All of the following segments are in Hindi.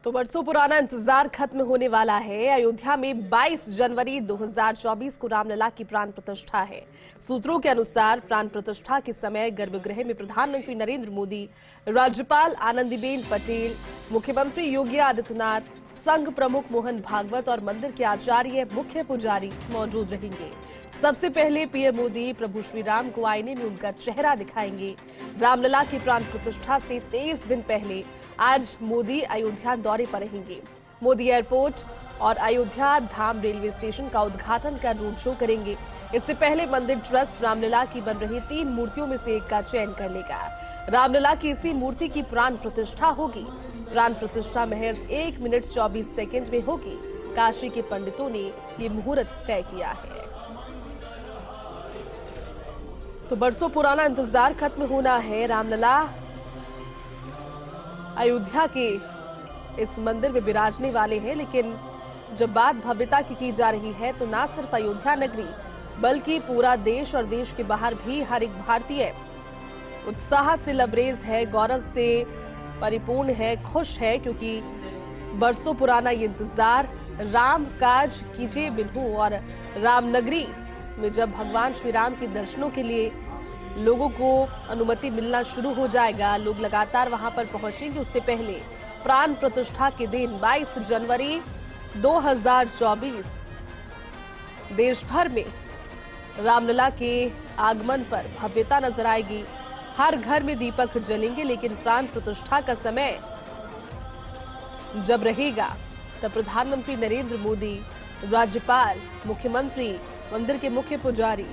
तो बरसों पुराना इंतजार खत्म होने वाला है। अयोध्या में 22 जनवरी 2024 को रामलला की प्राण प्रतिष्ठा है। सूत्रों के अनुसार प्राण प्रतिष्ठा के समय गर्भगृह में प्रधानमंत्री नरेंद्र मोदी, राज्यपाल आनंदीबेन पटेल, मुख्यमंत्री योगी आदित्यनाथ, संघ प्रमुख मोहन भागवत और मंदिर के आचार्य मुख्य पुजारी मौजूद रहेंगे। सबसे पहले पीएम मोदी प्रभु श्री राम को आईने में उनका चेहरा दिखाएंगे। रामलला की प्राण प्रतिष्ठा से 23 दिन पहले आज मोदी अयोध्या दौरे पर रहेंगे। मोदी एयरपोर्ट और अयोध्या धाम रेलवे स्टेशन का उद्घाटन कर रोड शो करेंगे। इससे पहले मंदिर ट्रस्ट रामलला की बन रही 3 मूर्तियों में से एक का चयन कर लेगा। रामलला की इसी मूर्ति की प्राण प्रतिष्ठा होगी। प्राण प्रतिष्ठा महज 1 मिनट 24 सेकंड में होगी। काशी के पंडितों ने ये मुहूर्त तय किया है। तो बरसों पुराना इंतजार खत्म होना है। रामलला अयोध्या के इस मंदिर में विराजने वाले हैं, लेकिन जब बात भव्यता की जा रही है तो ना सिर्फ अयोध्या नगरी बल्कि पूरा देश और देश के बाहर भी हर एक भारतीय उत्साह से लबरेज है, गौरव से परिपूर्ण है, खुश है, क्योंकि बरसों पुराना ये इंतजार राम काज कीजिए बिन्हू और रामनगरी में जब भगवान श्री राम के दर्शनों के लिए लोगों को अनुमति मिलना शुरू हो जाएगा, लोग लगातार वहां पर पहुंचेंगे। उससे पहले प्राण प्रतिष्ठा के दिन 22 जनवरी 2024 देश भर में रामलला के आगमन पर भव्यता नजर आएगी। हर घर में दीपक जलेंगे, लेकिन प्राण प्रतिष्ठा का समय जब रहेगा तब प्रधानमंत्री नरेंद्र मोदी, राज्यपाल, मुख्यमंत्री, मंदिर के मुख्य पुजारी,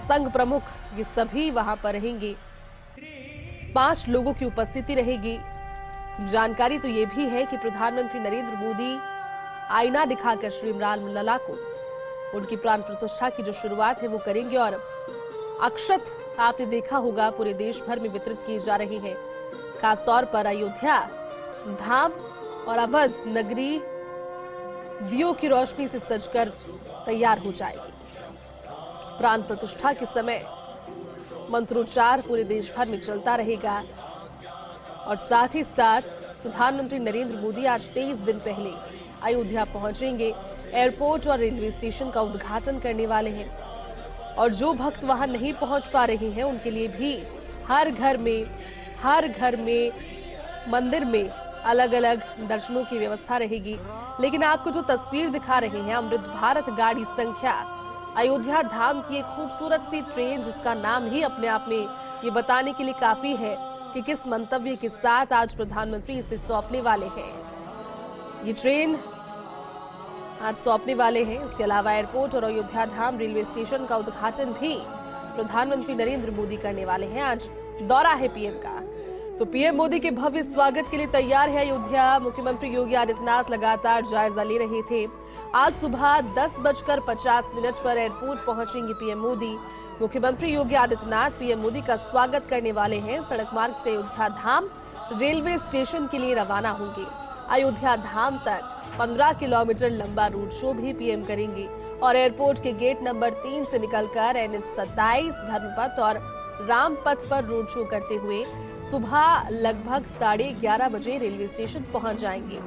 संघ प्रमुख, ये सभी वहां पर रहेंगे। 5 लोगों की उपस्थिति रहेगी। जानकारी तो ये भी है कि प्रधानमंत्री नरेंद्र मोदी आईना दिखाकर श्री रामलला को उनकी प्राण प्रतिष्ठा की जो शुरुआत है वो करेंगे और अक्षत आपने देखा होगा पूरे देश भर में वितरित की जा रही है। खासतौर पर अयोध्या धाम और अवध नगरी दियों की रोशनी से सजकर तैयार हो जाएगी। प्राण प्रतिष्ठा के समय मंत्रोच्चार पूरे देश भर में चलता रहेगा और साथ ही साथ प्रधानमंत्री नरेंद्र मोदी आज 23 दिन पहले अयोध्या पहुंचेंगे। एयरपोर्ट और रेलवे स्टेशन का उद्घाटन करने वाले हैं और जो भक्त वहां नहीं पहुंच पा रहे हैं उनके लिए भी हर घर में मंदिर में अलग अलग दर्शनों की व्यवस्था रहेगी। लेकिन आपको जो तस्वीर दिखा रहे हैं अमृत भारत गाड़ी संख्या अयोध्या धाम की एक खूबसूरत सी ट्रेन, जिसका नाम ही अपने आप में ये बताने के लिए काफी है कि किस मंतव्य के साथ आज प्रधानमंत्री इसे सौंपने वाले हैं। ये ट्रेन आज सौंपने वाले हैं। इसके अलावा एयरपोर्ट और अयोध्या धाम रेलवे स्टेशन का उद्घाटन भी प्रधानमंत्री नरेंद्र मोदी करने वाले हैं। आज दौरा है पीएम का, तो पीएम मोदी के भव्य स्वागत के लिए तैयार है अयोध्या। मुख्यमंत्री योगी आदित्यनाथ लगातार जायजा ले रहे थे। आज सुबह 10:50 पर एयरपोर्ट पहुंचेंगे पीएम मोदी। मुख्यमंत्री योगी आदित्यनाथ पीएम मोदी का स्वागत करने वाले हैं। सड़क मार्ग से अयोध्या धाम रेलवे स्टेशन के लिए रवाना होंगे। अयोध्या धाम तक 15 किलोमीटर लंबा रोड शो भी पीएम करेंगे और एयरपोर्ट के गेट नंबर 3 से निकलकर NH 27 धर्मपथ और रामपथ पर रोड शो करते हुए सुबह लगभग 11:30 बजे रेलवे स्टेशन पहुंच जाएंगे,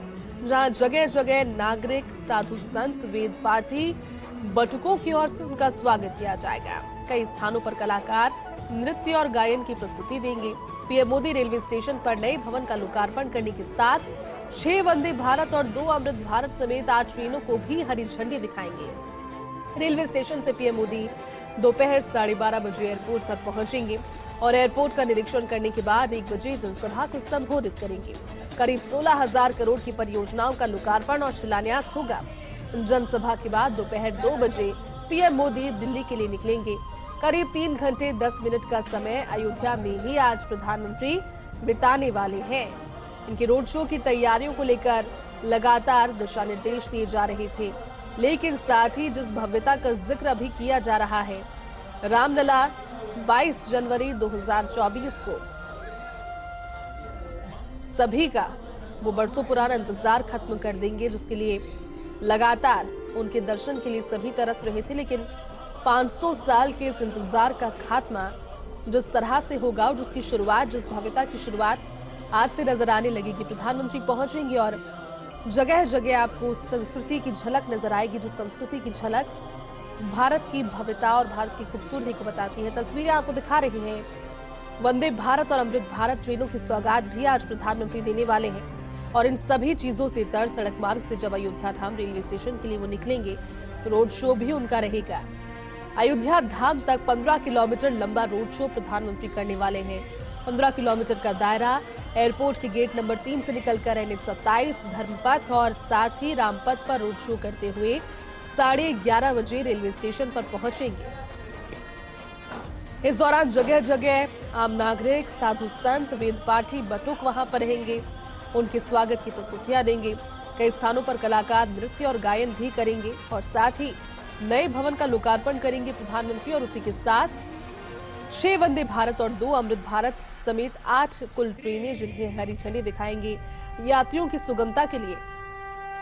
जहां जगह जगह नागरिक, साधु संत, वेद पाठी, बटुकों की ओर से उनका स्वागत किया जाएगा। कई स्थानों पर कलाकार नृत्य और गायन की प्रस्तुति देंगे। पीएम मोदी रेलवे स्टेशन पर नए भवन का लोकार्पण करने के साथ 6 वंदे भारत और 2 अमृत भारत समेत 8 ट्रेनों को भी हरी झंडी दिखाएंगे। रेलवे स्टेशन से पीएम मोदी दोपहर 12:30 बजे एयरपोर्ट पर पहुंचेंगे और एयरपोर्ट का निरीक्षण करने के बाद 1 बजे जनसभा को संबोधित करेंगे। करीब 16,000 करोड़ की परियोजनाओं का लोकार्पण और शिलान्यास होगा। जनसभा के बाद दोपहर 2 बजे पीएम मोदी दिल्ली के लिए निकलेंगे। करीब 3 घंटे 10 मिनट का समय अयोध्या में ही आज प्रधानमंत्री बिताने वाले हैं। इनके रोड शो की तैयारियों को लेकर लगातार दिशा निर्देश दिए जा रहे थे, लेकिन साथ ही जिस भव्यता का जिक्र अभी किया जा रहा है, रामलला 22 जनवरी 2024 को सभी का वो बरसों पुराना इंतजार खत्म कर देंगे, जिसके लिए लगातार उनके दर्शन के लिए सभी तरस रहे थे। लेकिन 500 साल के इस इंतजार का खात्मा जिस तरह से होगा और जिसकी शुरुआत, जिस भव्यता की शुरुआत आज से नजर आने लगेगी। प्रधानमंत्री पहुंचेंगे और जगह जगह आपको संस्कृति की झलक नजर आएगी, जो संस्कृति की झलक भारत की भव्यता और भारत की खूबसूरती को बताती है। तस्वीरें आपको दिखा रही हैं। वंदे भारत और अमृत भारत ट्रेनों की सौगात भी आज प्रधानमंत्री देने वाले हैं और इन सभी चीजों से तर सड़क मार्ग से जब अयोध्या धाम रेलवे स्टेशन के लिए वो निकलेंगे, रोड शो भी उनका रहेगा। अयोध्या धाम तक 15 किलोमीटर लंबा रोड शो प्रधानमंत्री करने वाले हैं। 15 किलोमीटर का दायरा एयरपोर्ट के गेट नंबर 3 से निकलकर N127 धर्मपथ और साथ ही रामपथ पर रोड शो करते हुए 11:30 बजे रेलवे स्टेशन पर पहुंचेंगे। इस दौरान जगह जगह आम नागरिक, साधु संत, वेद पाठी, बटुक वहां पर रहेंगे, उनके स्वागत की प्रस्तुतियां देंगे। कई स्थानों पर कलाकार नृत्य और गायन भी करेंगे और साथ ही नए भवन का लोकार्पण करेंगे प्रधानमंत्री। और उसी के साथ 6 वंदे भारत और 2 अमृत भारत समेत 8 कुल ट्रेनें जिन्हें हरी झंडी दिखाएंगे। यात्रियों की सुगमता के लिए,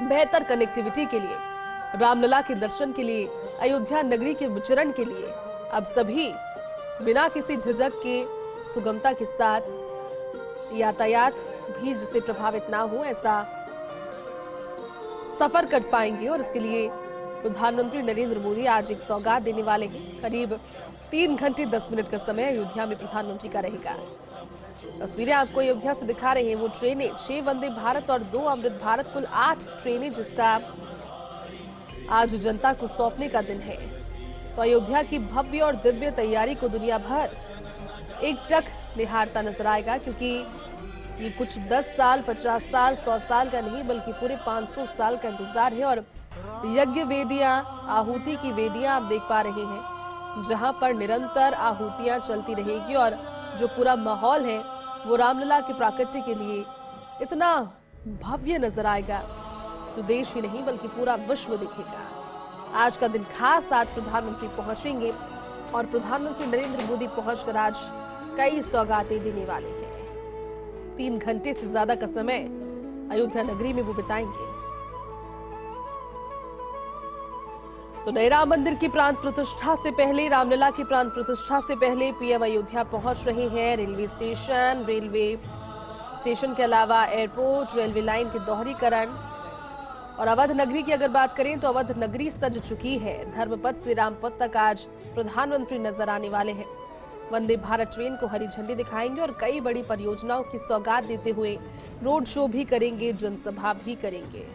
बेहतर कनेक्टिविटी के लिए, रामलला के दर्शन के लिए, अयोध्या नगरी के विचरण के लिए अब सभी बिना किसी झिझक के सुगमता के साथ यातायात भीड़ से प्रभावित ना हो ऐसा सफर कर पाएंगे। और इसके लिए प्रधानमंत्री नरेंद्र मोदी आज एक सौगात देने वाले हैं। करीब 3 घंटे 10 मिनट का समय अयोध्या में प्रधानमंत्री का रहेगा। तस्वीरें आपको अयोध्या से दिखा रहे हैं वो ट्रेनें, 6 वंदे भारत और 2 अमृत भारत, कुल 8 ट्रेनें, जिसका आज जनता को सौंपने का दिन है। तो अयोध्या की भव्य और दिव्य तैयारी को दुनिया भर एकटक निहारता नजर आएगा, क्योंकि ये कुछ 10 साल, 50 साल, 100 साल का नहीं बल्कि पूरे 500 साल का इंतजार है। और यज्ञ वेदियां, आहुति की वेदियां आप देख पा रहे हैं, जहां पर निरंतर आहुतियां चलती रहेगी और जो पूरा माहौल है वो रामलला के प्राकट्य के लिए इतना भव्य नजर आएगा, तो देश ही नहीं बल्कि पूरा विश्व दिखेगा। आज का दिन खास, आज प्रधानमंत्री पहुंचेंगे और प्रधानमंत्री नरेंद्र मोदी पहुंचकर आज कई सौगातें देने वाले हैं। 3 घंटे से ज्यादा का समय अयोध्या नगरी में वो बिताएंगे। तो नए राम मंदिर की प्राण प्रतिष्ठा से पहले, रामलला की प्राण प्रतिष्ठा से पहले पीएम अयोध्या पहुंच रहे हैं। रेलवे स्टेशन के अलावा एयरपोर्ट, रेलवे लाइन के दोहरीकरण और अवध नगरी की अगर बात करें तो अवध नगरी सज चुकी है। धर्मपथ से रामपथ तक आज प्रधानमंत्री नजर आने वाले हैं। वंदे भारत ट्रेन को हरी झंडी दिखाएंगे और कई बड़ी परियोजनाओं की सौगात देते हुए रोड शो भी करेंगे, जनसभा भी करेंगे।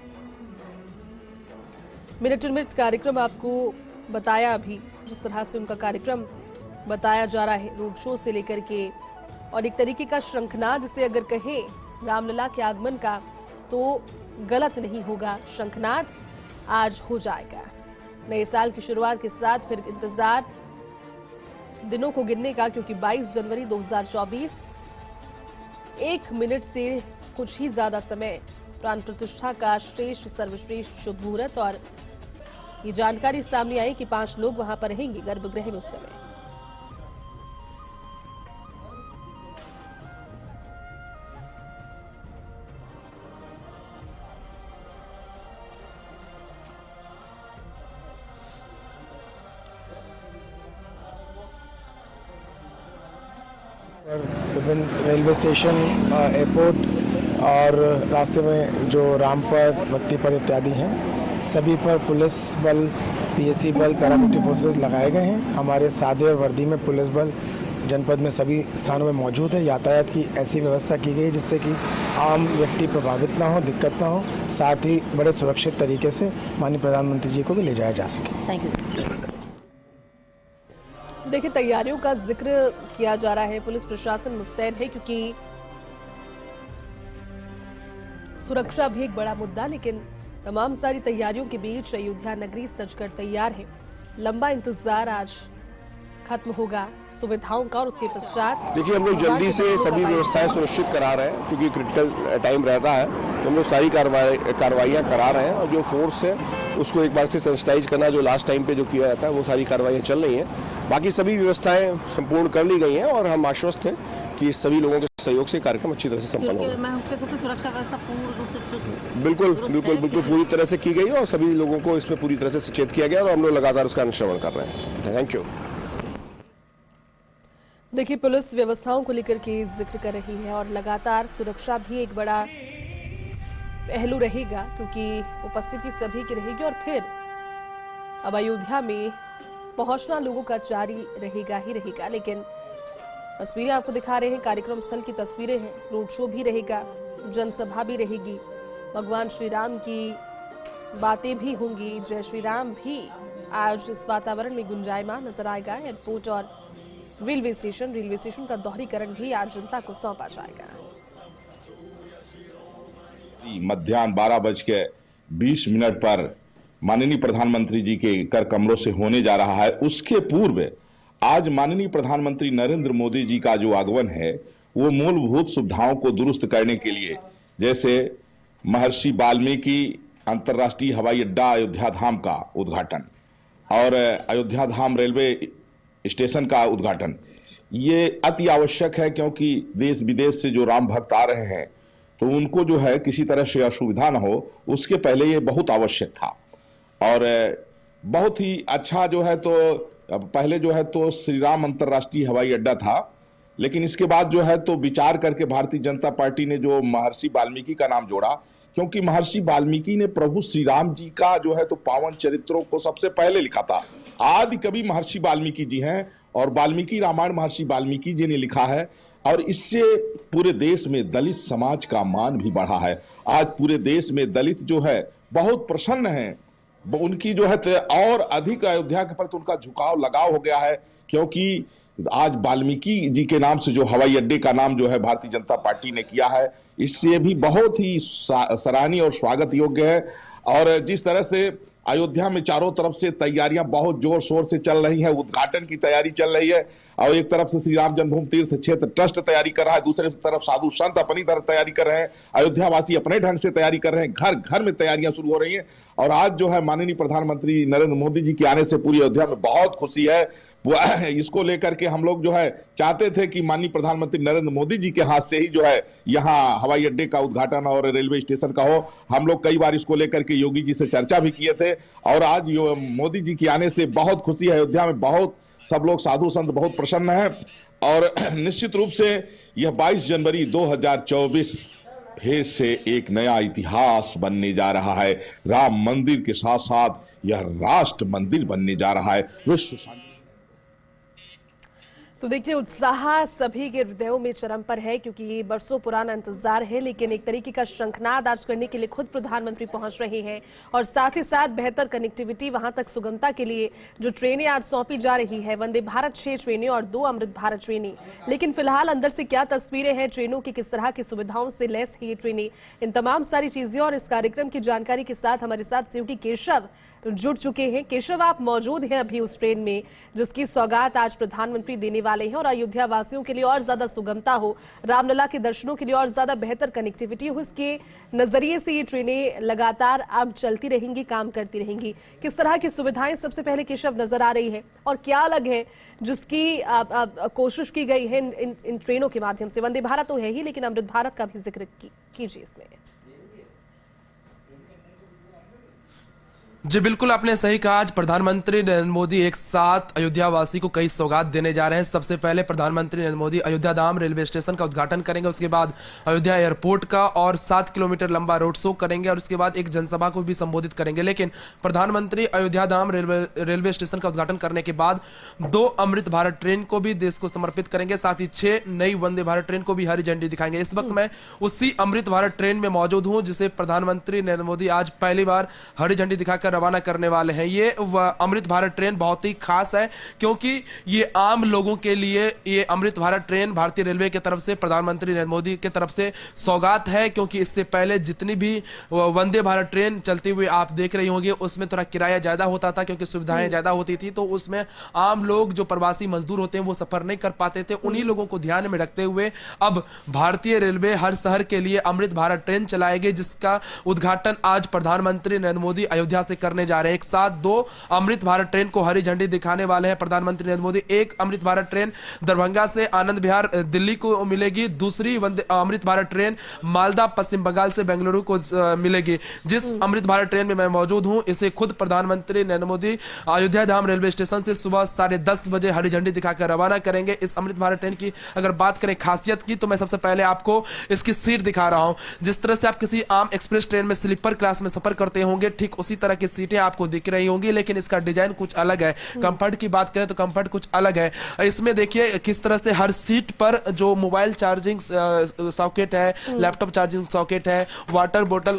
मिनट टू मिनट कार्यक्रम आपको बताया, अभी जिस तरह से उनका कार्यक्रम बताया जा रहा है रोड शो से लेकर के, और एक तरीके का शंखनाद, जिसे अगर कहें रामलला के आगमन का तो गलत नहीं होगा, शंखनाद आज हो जाएगा। नए साल की शुरुआत के साथ फिर इंतजार दिनों को गिनने का, क्योंकि 22 जनवरी 2024 1 मिनट से कुछ ही ज्यादा समय प्राण प्रतिष्ठा का श्रेष्ठ सर्वश्रेष्ठ शुभ मुहूर्त। और ये जानकारी सामने आई कि 5 लोग वहां पर रहेंगे गर्भगृह में उस समय। विभिन्न रेलवे स्टेशन, एयरपोर्ट और रास्ते में जो रामपथ, भक्ति पथ इत्यादि हैं, सभी पर पुलिस बल, पीएसी बल, पैरामिलिट्री फोर्सेस लगाए गए हैं। हमारे सादे और वर्दी में पुलिस बल जनपद में सभी स्थानों में मौजूद है। यातायात की ऐसी व्यवस्था की गई है जिससे कि आम व्यक्ति प्रभावित ना हो, दिक्कत ना हो, साथ ही बड़े सुरक्षित तरीके से माननीय प्रधानमंत्री जी को भी ले जाया जा सके। Thank you. देखिए, तैयारियों का जिक्र किया जा रहा है, पुलिस प्रशासन मुस्तैद है, क्योंकि सुरक्षा भी एक बड़ा मुद्दा, लेकिन तमाम सारी तैयारियों के बीच अयोध्या नगरी सजकर तैयार है। लंबा इंतजार आज खत्म होगा सुविधाओं का, और उसके पश्चात देखिए हम लोग जल्दी से सभी व्यवस्थाएं सुनिश्चित करा रहे हैं, क्योंकि क्रिटिकल टाइम रहता है तो हम लोग सारी कार्रवाइयाँ करा रहे हैं। और जो फोर्स है उसको एक बार से सेंसिटाइज करना, जो लास्ट टाइम पे जो किया जाता है वो सारी कार्रवाइयाँ चल रही हैं। बाकी सभी व्यवस्थाएं संपूर्ण कर ली गई हैं और हम आश्वस्त हैं कि सभी लोगों के सहयोग से कार्यक्रम अच्छी तरह से संपन्न होगा। सुरक्षा व्यवस्था पूर्ण रूप से चुस्त बिल्कुल पूरी तरह से की गई है और सभी लोगों को इसमें पूरी तरह से सचेत किया गया और हम लोग लगातार उसका अनुश्रवण कर रहे हैं। Thank you. देखिए, पुलिस व्यवस्थाओं को लेकर के जिक्र कर रही है और लगातार सुरक्षा भी एक बड़ा पहलू रहेगा, क्योंकि उपस्थिति सभी की रहेगी और फिर अब अयोध्या में पहुंचना लोगों का जारी रहेगा ही रहेगा। लेकिन तस्वीरें आपको दिखा रहे हैं, कार्यक्रम स्थल की तस्वीरें हैं, रोड शो भी रहेगा, जनसभा भी रहेगी, भगवान श्री राम की बातें भी होंगी, जय श्री राम भी आज इस वातावरण में गुंजायमान नजर आएगा। एयरपोर्ट और रेलवे स्टेशन का दोहरीकरण भी आज जनता को सौंपा जाएगा। मध्याह्न 12:20 पर माननीय प्रधानमंत्री जी के कर कमरों से होने जा रहा है। उसके पूर्व आज माननीय प्रधानमंत्री नरेंद्र मोदी जी का जो आगमन है वो मूलभूत सुविधाओं को दुरुस्त करने के लिए, जैसे महर्षि वाल्मीकि अंतर्राष्ट्रीय हवाई अड्डा अयोध्या धाम का उद्घाटन और अयोध्या धाम रेलवे स्टेशन का उद्घाटन, ये अति आवश्यक है, क्योंकि देश विदेश से जो राम भक्त आ रहे हैं तो उनको जो है किसी तरह से असुविधा न हो, उसके पहले ये बहुत आवश्यक था। और बहुत ही अच्छा जो है, तो पहले जो है तो श्री राम अंतर्राष्ट्रीय हवाई अड्डा था, लेकिन इसके बाद जो है तो विचार करके भारतीय जनता पार्टी ने जो महर्षि वाल्मीकि का नाम जोड़ा, क्योंकि महर्षि वाल्मीकि ने प्रभु श्री राम जी का जो है तो पावन चरित्रों को सबसे पहले लिखा था। आदि कवि महर्षि वाल्मीकि जी हैं और वाल्मीकि रामायण महर्षि वाल्मीकि जी ने लिखा है, और इससे पूरे देश में दलित समाज का मान भी बढ़ा है। आज पूरे देश में दलित जो है बहुत प्रसन्न हैं, उनकी जो है और अधिक अयोध्या के प्रति उनका झुकाव लगाव हो गया है, क्योंकि आज वाल्मीकि जी के नाम से जो हवाई अड्डे का नाम जो है भारतीय जनता पार्टी ने किया है, इससे भी बहुत ही सराहनीय और स्वागत योग्य है। और जिस तरह से अयोध्या में चारों तरफ से तैयारियां बहुत जोर शोर से चल रही हैं, उद्घाटन की तैयारी चल रही है, और एक तरफ से श्री राम जन्मभूमि तीर्थ क्षेत्र ट्रस्ट तैयारी कर रहा है, दूसरी तरफ साधु संत अपनी तरह तैयारी कर रहे हैं, अयोध्या वासी अपने ढंग से तैयारी कर रहे हैं, घर घर में तैयारियां शुरू हो रही हैं। और आज जो है माननीय प्रधानमंत्री नरेंद्र मोदी जी के आने से पूरी अयोध्या में बहुत खुशी है। वो इसको लेकर के हम लोग जो है चाहते थे कि माननीय प्रधानमंत्री नरेंद्र मोदी जी के हाथ से ही जो है यहाँ हवाई अड्डे का उद्घाटन और रेलवे स्टेशन का हो। हम लोग कई बार इसको लेकर के योगी जी से चर्चा भी किए थे, और आज मोदी जी के आने से बहुत खुशी है। अयोध्या में बहुत सब लोग साधु संत बहुत प्रसन्न हैं, और निश्चित रूप से यह 22 जनवरी 2024 फिर से एक नया इतिहास बनने जा रहा है। राम मंदिर के साथ साथ यह राष्ट्र मंदिर बनने जा रहा है। विश्व शांति। तो देखिए, उत्साह सभी के हृदयों में चरम पर है, क्योंकि ये बरसों पुराना इंतजार है, लेकिन एक तरीके का शंखनाद आज करने के लिए खुद प्रधानमंत्री पहुंच रहे हैं, और साथ ही साथ बेहतर कनेक्टिविटी, वहां तक सुगमता के लिए जो ट्रेनें आज सौंपी जा रही है, वंदे भारत 6 ट्रेनें और 2 अमृत भारत ट्रेनें। लेकिन फिलहाल अंदर से क्या तस्वीरें हैं ट्रेनों की, किस तरह की सुविधाओं से लैस है ये ट्रेनें, इन तमाम सारी चीजें और इस कार्यक्रम की जानकारी के साथ हमारे साथ सहयोगी केशव जुड़ चुके हैं। केशव, आप मौजूद हैं अभी उस ट्रेन में जिसकी सौगात आज प्रधानमंत्री देने वाले हैं, और अयोध्या वासियों के लिए और ज्यादा सुगमता हो, रामलला के दर्शनों के लिए और ज्यादा बेहतर कनेक्टिविटी हो, इसके नजरिए से ये ट्रेनें लगातार अब चलती रहेंगी, काम करती रहेंगी। किस तरह की सुविधाएं सबसे पहले केशव नजर आ रही है, और क्या अलग है जिसकी कोशिश की गई है इन ट्रेनों के माध्यम से? वंदे भारत तो है ही, लेकिन अमृत भारत का भी जिक्र कीजिए इसमें। जी बिल्कुल, आपने सही कहा। आज प्रधानमंत्री नरेंद्र मोदी एक साथ अयोध्या वासी को कई सौगात देने जा रहे हैं। सबसे पहले प्रधानमंत्री नरेंद्र मोदी अयोध्या धाम रेलवे स्टेशन का उद्घाटन करेंगे, उसके बाद अयोध्या एयरपोर्ट का और 7 किलोमीटर लंबा रोड शो करेंगे, और उसके बाद एक जनसभा को भी संबोधित करेंगे। लेकिन प्रधानमंत्री अयोध्या धाम रेलवे स्टेशन का उद्घाटन करने के बाद 2 अमृत भारत ट्रेन को भी देश को समर्पित करेंगे, साथ ही 6 नई वंदे भारत ट्रेन को भी हरी झंडी दिखाएंगे। इस वक्त मैं उसी अमृत भारत ट्रेन में मौजूद हूं जिसे प्रधानमंत्री नरेंद्र मोदी आज पहली बार हरी झंडी दिखाकर रवाना करने वाले हैं। ये अमृत भारत ट्रेन बहुत ही खास है, क्योंकि ये आम लोगों के लिए ये अमृत भारत ट्रेन भारतीय रेलवे की तरफ से प्रधानमंत्री नरेंद्र मोदी की तरफ से सौगात है। क्योंकि इससे पहले जितनी भी वंदे भारत ट्रेन चलती हुई आप देख रही होंगे, उसमें थोड़ा किराया ज्यादा होता था, क्योंकि सुविधाएं ज्यादा होती थी, तो उसमें आम लोग जो प्रवासी मजदूर होते हैं वो सफर नहीं कर पाते थे। उन्हीं लोगों को ध्यान में रखते हुए अब भारतीय रेलवे हर शहर के लिए अमृत भारत ट्रेन चलाएगी, जिसका उद्घाटन आज प्रधानमंत्री नरेंद्र मोदी अयोध्या से करने जा रहे हैं। एक साथ 2 अमृत भारत ट्रेन को हरी झंडी दिखाने वाले हैं प्रधानमंत्री नरेंद्र मोदी। एक अमृत भारत ट्रेन दरभंगा से आनंद विहार दिल्ली को मिलेगी, दूसरी अमृत भारत ट्रेन मालदा पश्चिम बंगाल से बेंगलुरु को मिलेगी। जिस अमृत भारत ट्रेन में मैं मौजूद हूं, इसे खुद प्रधानमंत्री नरेंद्र मोदी अयोध्या धाम रेलवे स्टेशन से सुबह 10:30 बजे हरी झंडी दिखाकर रवाना करेंगे। इस अमृत भारत ट्रेन की अगर बात करें खासियत की, तो मैं सबसे पहले आपको इसकी सीट दिखा रहा हूं। जिस तरह से आप किसी आम एक्सप्रेस ट्रेन में स्लीपर क्लास में सफर करते होंगे, ठीक उसी तरह की सीटें आपको दिख रही होंगी, लेकिन इसका डिजाइन कुछ अलग है। कंफर्ट की बात करें तो कंफर्ट कुछ अलग है। इसमें देखिए किस तरह से हर सीट पर जो मोबाइल चार्जिंग सॉकेट है, लैपटॉप चार्जिंग सॉकेट है, वाटर बोतल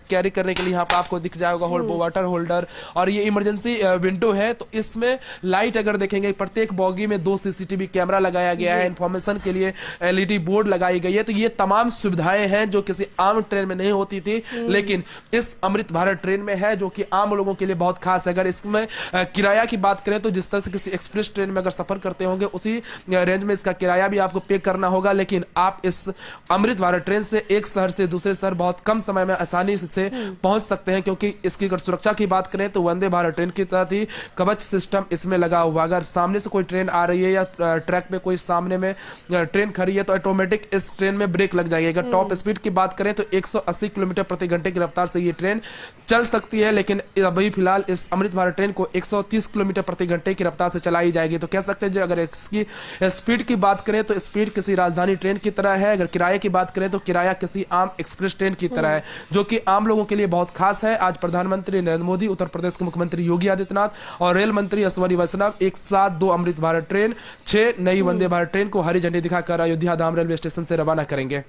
कैरी करने के लिए यहाँ पर आपको दिख जाएगा वाटर होल्डर, और ये इमरजेंसी विंडो है। तो इसमें लाइट अगर देखेंगे, प्रत्येक बॉगी में 2 सीसीटीवी कैमरा लगाया गया है, इंफॉर्मेशन के लिए एलईडी बोर्ड लगाई गई है। तो ये तमाम सुविधाएं हैं जो किसी आम ट्रेन में नहीं होती थी, लेकिन इस अमृत भारत ट्रेन में है, जो कि आम लोगों के लिए बहुत खास है। अगर इसमें किराया की बात करें तो जिस तरह से किसी एक्सप्रेस ट्रेन में अगर सफर करते होंगे, उसी रेंज में इसका किराया भी आपको पे करना होगा। लेकिन आप इस अमृत भारत ट्रेन से एक शहर से दूसरे शहर बहुत कम समय में आसानी से पहुंच सकते हैं, क्योंकि इसकी अगर सुरक्षा की बात करें तो वंदे भारत ट्रेन की तरह ही कवच सिस्टम इसमें लगा हुआ। अगर सामने से कोई ट्रेन आ रही है या ट्रैक पे कोई सामने में ट्रेन खड़ी है, तो ऑटोमेटिक इस ट्रेन में ब्रेक लग जाएगी। अगर टॉप स्पीड की बात करें तो 180 किलोमीटर प्रति घंटे की रफ्तार से ये ट्रेन चल सकती है, लेकिन अभी फिलहाल इस अमृत भारत ट्रेन को 130 किलोमीटर प्रति घंटे की रफ्तार से चलाई जाएगी। तो कह सकते हैं अगर इसकी स्पीड की बात करें तो स्पीड किसी राजधानी ट्रेन की तरह है। अगर किराए की बात करें तो किराया किसी आम एक्सप्रेस ट्रेन की तरह है, जो कि आम लोगों के लिए बहुत खास है। आज प्रधानमंत्री नरेंद्र मोदी, उत्तर प्रदेश के मुख्यमंत्री योगी आदित्यनाथ और रेल मंत्री अश्विनी वैष्णव एक साथ 2 अमृत भारत ट्रेन, 6 नई वंदे भारत ट्रेन को हरी झंडी दिखाकर अयोध्या धाम रेलवे स्टेशन से रवाना करेंगे।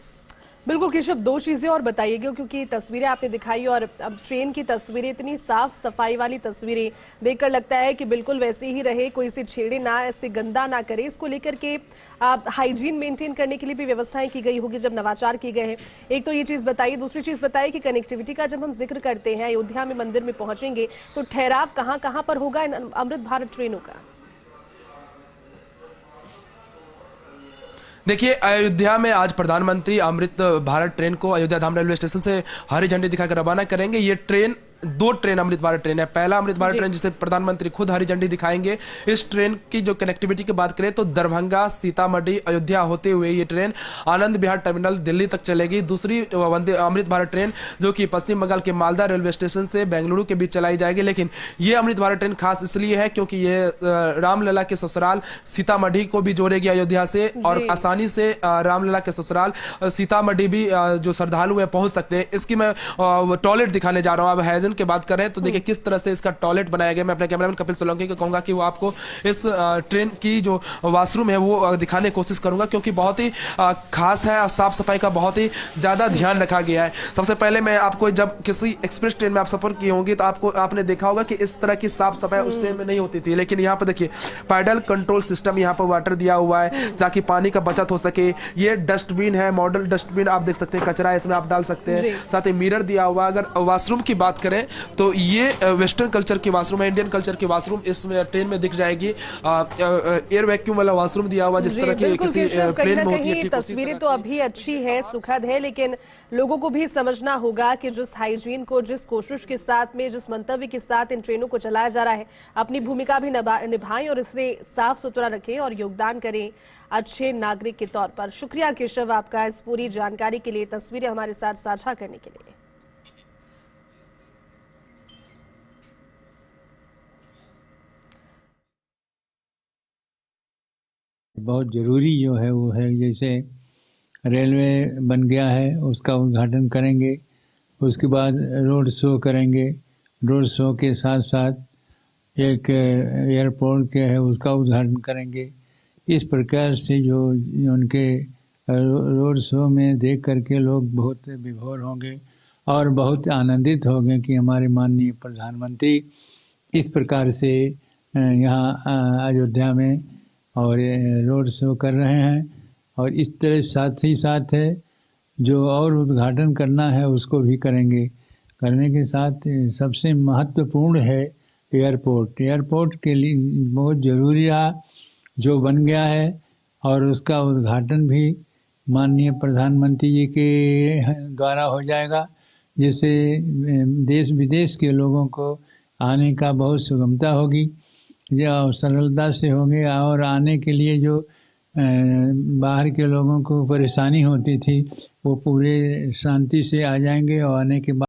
बिल्कुल केशव, 2 चीजें और बताइएगा, क्योंकि तस्वीरें आपने दिखाई और अब ट्रेन की तस्वीरें, इतनी साफ सफाई वाली तस्वीरें देखकर लगता है कि बिल्कुल वैसे ही रहे, कोई इसे छेड़े ना, ऐसे गंदा ना करे। इसको लेकर के हाइजीन मेंटेन करने के लिए भी व्यवस्थाएं की गई होगी जब नवाचार किए गए हैं। एक तो ये चीज बताइए, दूसरी चीज बताइए कि कनेक्टिविटी का जब हम जिक्र करते हैं, अयोध्या में मंदिर में पहुंचेंगे तो ठहराव कहाँ कहाँ पर होगा इन अमृत भारत ट्रेनों का? देखिए, अयोध्या में आज प्रधानमंत्री अमृत भारत ट्रेन को अयोध्या धाम रेलवे स्टेशन से हरी झंडी दिखाकर रवाना करेंगे। ये train 2 train Amrit Bharat train है। पहला अमृत भारत ट्रेन जिसे प्रधानमंत्री खुद हरी झंडी दिखाएंगे। इस ट्रेन की जो कनेक्टिविटी की बात करें तो दरभंगा, सीतामढ़ी, अयोध्या होते हुए ये ट्रेन आनंद विहार टर्मिनल दिल्ली तक चलेगी। दूसरी वंदे अमृत भारत ट्रेन जो कि पश्चिम बंगाल के मालदा रेलवे स्टेशन से बेंगलुरु के बीच चलाई जाएगी। लेकिन ये अमृत भारत ट्रेन खास इसलिए है क्योंकि ये रामलला के ससुराल सीतामढ़ी को भी जोड़ेगी अयोध्या से, और आसानी से रामलला के ससुराल सीतामढ़ी भी जो श्रद्धालु है पहुंच सकते हैं। इसकी मैं टॉयलेट दिखाने जा रहा हूं। अब हाइजीन की बात करें तो देखिए किस तरह से इसका टॉयलेट बनाया गया। मैं अपने कैमरामैन कपिल सोलंकी को कहूंगा कि वो आपको इस ट्रेन की जो वॉशरूम है वो दिखाने की कोशिश करूंगा, क्योंकि बहुत ही खास है और साफ सफाई का बहुत ही ज्यादा ध्यान रखा गया है। सबसे पहले मैं आपको, जब किसी एक्सप्रेस ट्रेन में आप सफर किए होंगे तो आपने देखा होगा कि इस तरह की साफ सफाई उस ट्रेन में नहीं होती थी, लेकिन यहाँ पर देखिए पैडल कंट्रोल सिस्टम, यहाँ पर वाटर दिया हुआ है ताकि पानी का बचत हो सके। ये डस्टबिन है, मॉडल डस्टबिन, आप देख सकते हैं कचरा इसमें आप डाल सकते हैं। साथ ही मिरर दिया हुआ। अगर वॉशरूम की बात करें तो ये वेस्टर्न कल्चर की वॉशरूम है, इंडियन कल्चर की वॉशरूम इसमें ट्रेन में दिख जाएगी। एयर वैक्यूम वाला वॉशरूम दिया हुआ, जिस तरह की किसी प्लेन में होती है। तस्वीरें तो अभी अच्छी है, सुखद है, लेकिन लोगों को भी समझना होगा कि जिस हाइजीन को, जिस कोशिश के साथ में, जिस मंतव्य के साथ इन ट्रेनों को चलाया जा रहा है, अपनी भूमिका भी निभाएं और इसे साफ सुथरा रखें और योगदान करें अच्छे नागरिक के तौर पर। शुक्रिया केशव आपका इस पूरी जानकारी के लिए, तस्वीरें हमारे साथ साझा करने के लिए। बहुत ज़रूरी जो है वो है, जैसे रेलवे बन गया है उसका उद्घाटन करेंगे, उसके बाद रोड शो करेंगे, रोड शो के साथ साथ एक एयरपोर्ट के है उसका उद्घाटन करेंगे। इस प्रकार से जो उनके रोड शो में देख करके लोग बहुत विभोर होंगे और बहुत आनंदित होंगे कि हमारे माननीय प्रधानमंत्री इस प्रकार से यहाँ अयोध्या में और रोड शो कर रहे हैं। और इस तरह साथ ही साथ है जो और उद्घाटन करना है उसको भी करेंगे। करने के साथ सबसे महत्वपूर्ण है एयरपोर्ट। एयरपोर्ट के लिए बहुत ज़रूरी है जो बन गया है, और उसका उद्घाटन भी माननीय प्रधानमंत्री जी के द्वारा हो जाएगा, जिससे देश विदेश के लोगों को आने का बहुत सुगमता होगी, जो सरलता से होंगे। और आने के लिए जो बाहर के लोगों को परेशानी होती थी वो पूरे शांति से आ जाएंगे और आने के बाद